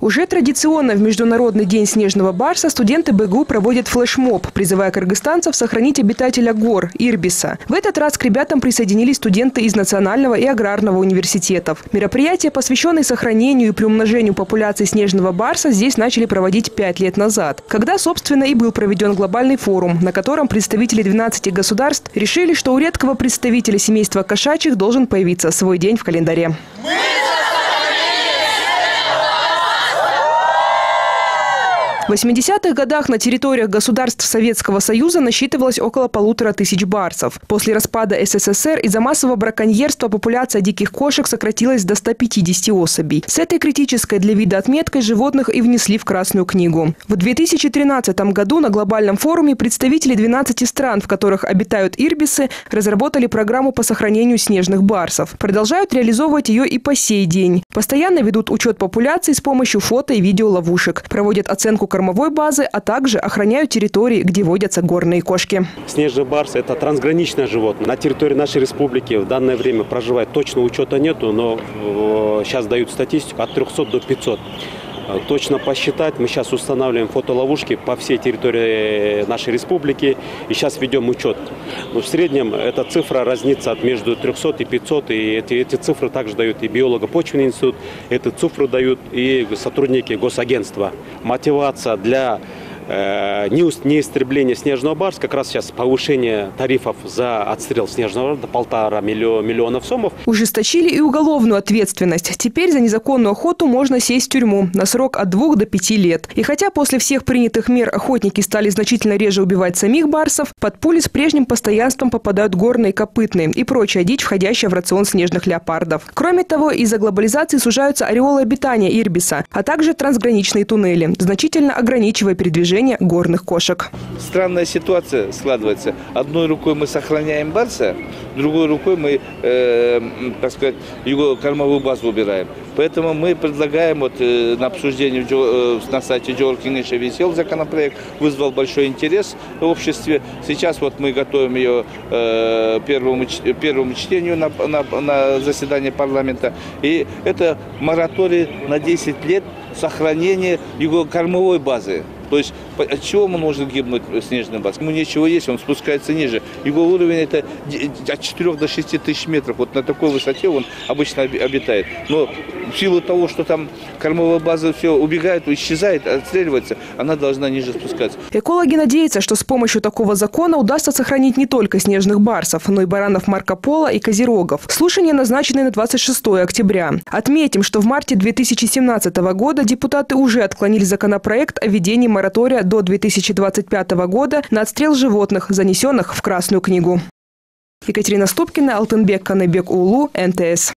Уже традиционно в Международный день снежного барса студенты БГУ проводят флешмоб, призывая кыргызстанцев сохранить обитателя гор – ирбиса. В этот раз к ребятам присоединились студенты из Национального и Аграрного университетов. Мероприятие, посвященное сохранению и приумножению популяции снежного барса, здесь начали проводить 5 лет назад, когда, собственно, и был проведен глобальный форум, на котором представители 12 государств решили, что у редкого представителя семейства кошачьих должен появиться свой день в календаре. В 80-х годах на территориях государств Советского Союза насчитывалось около 1500 барсов. После распада СССР из-за массового браконьерства популяция диких кошек сократилась до 150 особей. С этой критической для вида отметкой животных и внесли в Красную книгу. В 2013 году на глобальном форуме представители 12 стран, в которых обитают ирбисы, разработали программу по сохранению снежных барсов. Продолжают реализовывать ее и по сей день. Постоянно ведут учет популяции с помощью фото- и видеоловушек. Проводят оценку кормовой базы, а также охраняют территории, где водятся горные кошки. Снежный барс – это трансграничное животное. На территории нашей республики в данное время проживает, точного учета нету, но сейчас дают статистику от 300 до 500. Точно посчитать, мы сейчас устанавливаем фотоловушки по всей территории нашей республики и сейчас ведем учет. Но в среднем эта цифра разнится от между 300 и 500, и эти цифры также дают и биолого-почвенный институт, эту цифру дают и сотрудники госагентства. Мотивация для неисстребления снежного барса, как раз сейчас повышение тарифов за отстрел снежного до 1,5 миллиона сомов. Ужесточили и уголовную ответственность. Теперь за незаконную охоту можно сесть в тюрьму на срок от 2 до 5 лет. И хотя после всех принятых мер охотники стали значительно реже убивать самих барсов, под пули с прежним постоянством попадают горные, копытные и прочая дичь, входящая в рацион снежных леопардов. Кроме того, из-за глобализации сужаются ореолы обитания ирбиса, а также трансграничные туннели, значительно ограничивая передвижение горных кошек. Странная ситуация складывается. Одной рукой мы сохраняем барса, другой рукой мы, так сказать, его кормовую базу убираем. Поэтому мы предлагаем на обсуждение на сайте Джоркинеша висел законопроект, вызвал большой интерес в обществе. Сейчас мы готовим ее первому чтению на заседании парламента. И это мораторий на 10 лет сохранения его кормовой базы. То есть от чего ему нужно гибнуть снежный барс? Ему нечего есть, он спускается ниже. Его уровень это от 4 до 6 тысяч метров. Вот на такой высоте он обычно обитает. Но в силу того, что там кормовая база все убегает, исчезает, отстреливается, она должна ниже спускаться. Экологи надеются, что с помощью такого закона удастся сохранить не только снежных барсов, но и баранов Марко Поло и козерогов. Слушания назначены на 26 октября. Отметим, что в марте 2017 года депутаты уже отклонили законопроект о введении моратория до 2025 года на отстрел животных, занесенных в Красную книгу. Екатерина Ступкина, Алтынбек Каныбек Улу, НТС.